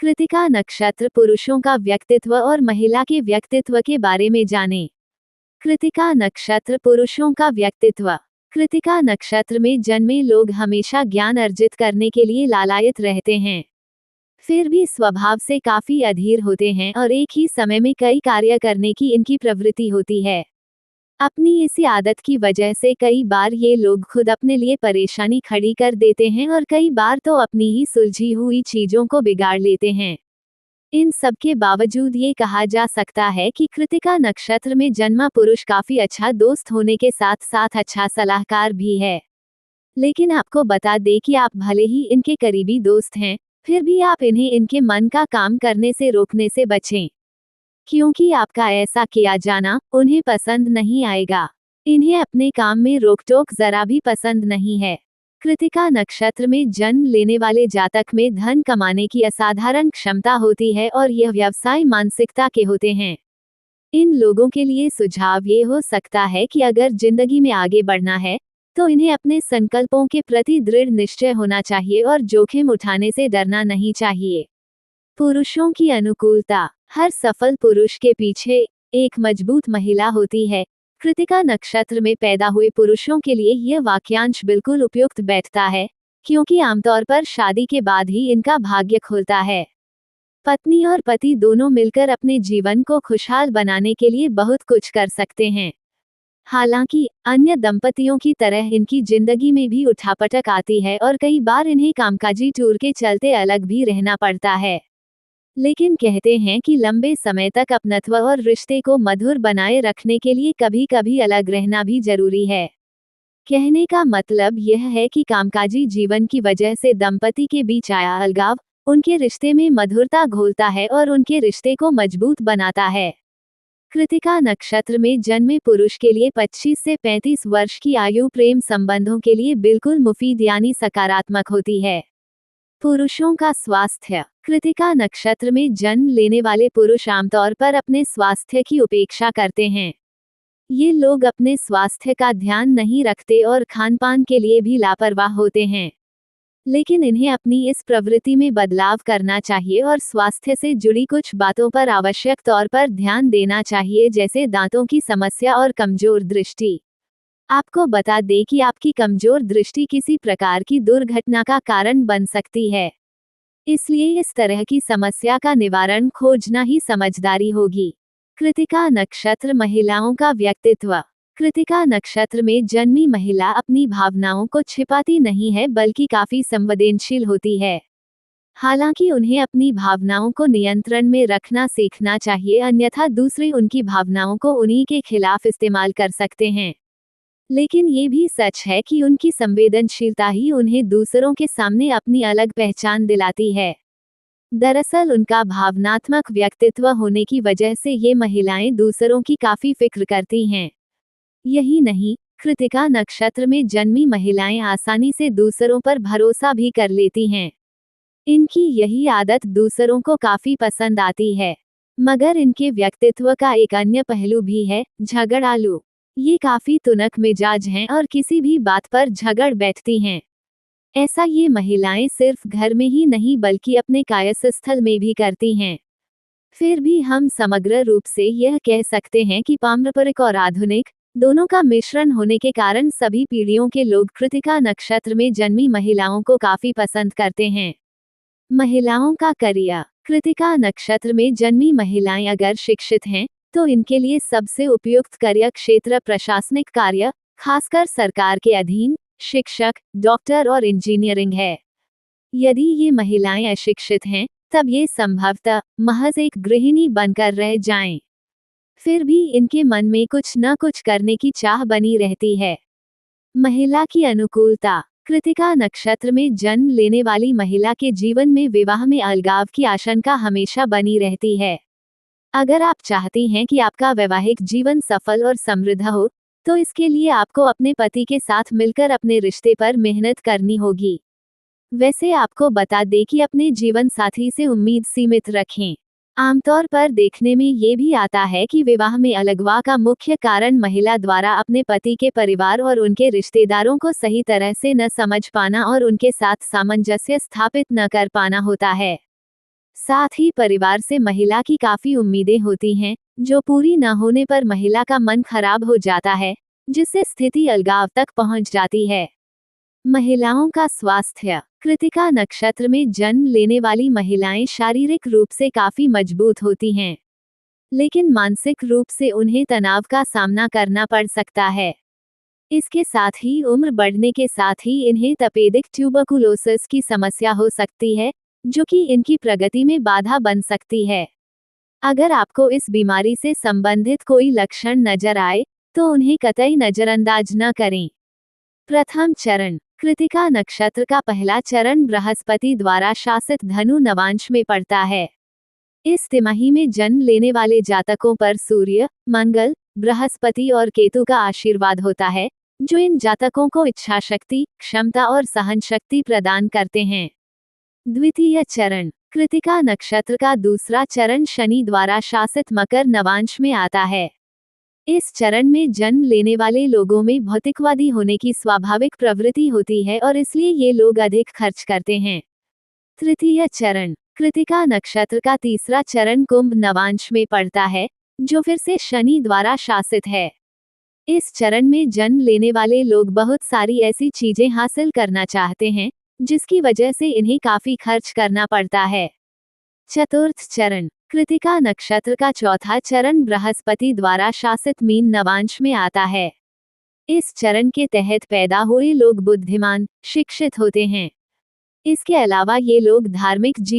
कृतिका नक्षत्र पुरुषों का व्यक्तित्व और महिला के व्यक्तित्व के बारे में जानें। कृतिका नक्षत्र पुरुषों का व्यक्तित्व। कृतिका नक्षत्र में जन्मे लोग हमेशा ज्ञान अर्जित करने के लिए लालायित रहते हैं। फिर भी स्वभाव से काफी अधीर होते हैं और एक ही समय में कई कार्य करने की इनकी प्रवृत्ति होती है। अपनी इसी आदत की वजह से कई बार ये लोग खुद अपने लिए परेशानी खड़ी कर देते हैं और कई बार तो अपनी ही सुलझी हुई चीजों को बिगाड़ लेते हैं। इन सब के बावजूद ये कहा जा सकता है कि कृतिका नक्षत्र में जन्मा पुरुष काफी अच्छा दोस्त होने के साथ साथ अच्छा सलाहकार भी है। लेकिन आपको बता दें कि आप भले ही इनके करीबी दोस्त हैं, फिर भी आप इन्हें इनके मन का काम करने से रोकने से बचें, क्योंकि आपका ऐसा किया जाना उन्हें पसंद नहीं आएगा। इन्हें अपने काम में रोक-टोक जरा भी पसंद नहीं है। कृतिका नक्षत्र में जन्म लेने वाले जातक में धन कमाने की असाधारण क्षमता होती है और यह व्यवसाय मानसिकता के होते हैं। इन लोगों के लिए सुझाव ये हो सकता है कि अगर जिंदगी में आगे बढ़ना है, तो इन्हें अपने संकल्पों के प्रति दृढ़ निश्चय होना चाहिए और जोखिम उठाने से डरना नहीं चाहिए। पुरुषों की अनुकूलता। हर सफल पुरुष के पीछे एक मजबूत महिला होती है। कृतिका नक्षत्र में पैदा हुए पुरुषों के लिए यह वाक्यांश बिल्कुल उपयुक्त बैठता है, क्योंकि आमतौर पर शादी के बाद ही इनका भाग्य खुलता है। पत्नी और पति दोनों मिलकर अपने जीवन को खुशहाल बनाने के लिए बहुत कुछ कर सकते हैं। हालांकि अन्य दंपतियों की तरह इनकी जिंदगी में भी उठापटक आती है और कई बार इन्हें कामकाजी टूर के चलते अलग भी रहना पड़ता है। लेकिन कहते हैं कि लंबे समय तक अपनत्व और रिश्ते को मधुर बनाए रखने के लिए कभी कभी अलग रहना भी जरूरी है। कहने का मतलब यह है कि कामकाजी जीवन की वजह से दंपति के बीच आया अलगाव उनके रिश्ते में मधुरता घोलता है और उनके रिश्ते को मजबूत बनाता है। कृतिका नक्षत्र में जन्मे पुरुष के लिए 25 से 35 वर्ष की आयु प्रेम संबंधों के लिए बिल्कुल मुफीद यानी सकारात्मक होती है। पुरुषों का स्वास्थ्य। कृतिका नक्षत्र में जन्म लेने वाले पुरुष आमतौर पर अपने स्वास्थ्य की उपेक्षा करते हैं। ये लोग अपने स्वास्थ्य का ध्यान नहीं रखते और खानपान के लिए भी लापरवाह होते हैं। लेकिन इन्हें अपनी इस प्रवृत्ति में बदलाव करना चाहिए और स्वास्थ्य से जुड़ी कुछ बातों पर आवश्यक तौर पर ध्यान देना चाहिए, जैसे दांतों की समस्या और कमजोर दृष्टि। आपको बता दें कि आपकी कमजोर दृष्टि किसी प्रकार की दुर्घटना का कारण बन सकती है, इसलिए इस तरह की समस्या का निवारण खोजना ही समझदारी होगी। कृतिका नक्षत्र महिलाओं का व्यक्तित्व। कृतिका नक्षत्र में जन्मी महिला अपनी भावनाओं को छिपाती नहीं है, बल्कि काफी संवेदनशील होती है। हालांकि उन्हें अपनी भावनाओं को नियंत्रण में रखना सीखना चाहिए, अन्यथा दूसरे उनकी भावनाओं को उन्हीं के खिलाफ इस्तेमाल कर सकते हैं। लेकिन ये भी सच है कि उनकी संवेदनशीलता ही उन्हें दूसरों के सामने अपनी अलग पहचान दिलाती है। दरअसल उनका भावनात्मक व्यक्तित्व होने की वजह से ये महिलाएं दूसरों की काफी फिक्र करती हैं। यही नहीं, कृतिका नक्षत्र में जन्मी महिलाएं आसानी से दूसरों पर भरोसा भी कर लेती हैं। इनकी यही आदत दूसरों को काफी पसंद आती है। मगर इनके व्यक्तित्व का एक अन्य पहलू भी है, झगड़ालू। ये काफी तुनक मिजाज हैं और किसी भी बात पर झगड़ बैठती हैं। ऐसा ये महिलाएं सिर्फ घर में ही नहीं बल्कि अपने कार्यस्थल में भी करती हैं। फिर भी हम समग्र रूप से यह कह सकते हैं कि पारंपरिक और आधुनिक दोनों का मिश्रण होने के कारण सभी पीढ़ियों के लोग कृतिका नक्षत्र में जन्मी महिलाओं को काफी पसंद करते हैं। महिलाओं का करियर। कृतिका नक्षत्र में जन्मी महिलाएं अगर शिक्षित हैं, तो इनके लिए सबसे उपयुक्त करियर क्षेत्र प्रशासनिक कार्य, खासकर सरकार के अधीन, शिक्षक, डॉक्टर और इंजीनियरिंग है। यदि ये महिलाएं अशिक्षित हैं, तब ये संभवतः महज एक गृहिणी बनकर रह जाएं। फिर भी इनके मन में कुछ न कुछ करने की चाह बनी रहती है। महिला की अनुकूलता। कृतिका नक्षत्र में जन्म लेने वाली महिला के जीवन में विवाह में अलगाव की आशंका हमेशा बनी रहती है। अगर आप चाहती हैं कि आपका वैवाहिक जीवन सफल और समृद्ध हो, तो इसके लिए आपको अपने पति के साथ मिलकर अपने रिश्ते पर मेहनत करनी होगी। वैसे आपको बता दें कि अपने जीवन साथी से उम्मीद सीमित रखें। आमतौर पर देखने में ये भी आता है कि विवाह में अलगवा का मुख्य कारण महिला द्वारा अपने पति के परिवार और उनके रिश्तेदारों को सही तरह से न समझ पाना और उनके साथ सामंजस्य स्थापित न कर पाना होता है। साथ ही परिवार से महिला की काफी उम्मीदें होती हैं, जो पूरी न होने पर महिला का मन खराब हो जाता है, जिससे स्थिति अलगाव तक पहुंच जाती है। महिलाओं का स्वास्थ्य। कृतिका नक्षत्र में जन्म लेने वाली महिलाएं शारीरिक रूप से काफी मजबूत होती हैं, लेकिन मानसिक रूप से उन्हें तनाव का सामना करना पड़ सकता है। इसके साथ ही उम्र बढ़ने के साथ ही इन्हें तपेदिक ट्यूबरकुलोसिस की समस्या हो सकती है, जो कि इनकी प्रगति में बाधा बन सकती है। अगर आपको इस बीमारी से संबंधित कोई लक्षण नजर आए, तो उन्हें कतई नजरअंदाज न करें। प्रथम चरण। कृतिका नक्षत्र का पहला चरण बृहस्पति द्वारा शासित धनु नवांश में पड़ता है। इस तिमाही में जन्म लेने वाले जातकों पर सूर्य, मंगल, बृहस्पति और केतु का आशीर्वाद होता है, जो इन जातकों को इच्छा शक्ति, क्षमता और सहन शक्ति प्रदान करते हैं। द्वितीय चरण। कृतिका नक्षत्र का दूसरा चरण शनि द्वारा शासित मकर नवांश में आता है। इस चरण में जन्म लेने वाले लोगों में भौतिकवादी होने की स्वाभाविक प्रवृत्ति होती है और इसलिए ये लोग अधिक खर्च करते हैं। तृतीय चरण। कृतिका नक्षत्र का तीसरा चरण कुंभ नवांश में पड़ता है, जो फिर से शनि द्वारा शासित है। इस चरण में जन्म लेने वाले लोग बहुत सारी ऐसी चीजें हासिल करना चाहते हैं, जिसकी वजह से इन्हें काफी खर्च करना पड़ता है। चतुर्थ चरण। कृतिका नक्षत्र का चौथा चरण बृहस्पति द्वारा शासित मीन नवांश में आता है। इस चरण के तहत पैदा हुए लोग बुद्धिमान, शिक्षित होते हैं। इसके अलावा ये लोग धार्मिक जीवन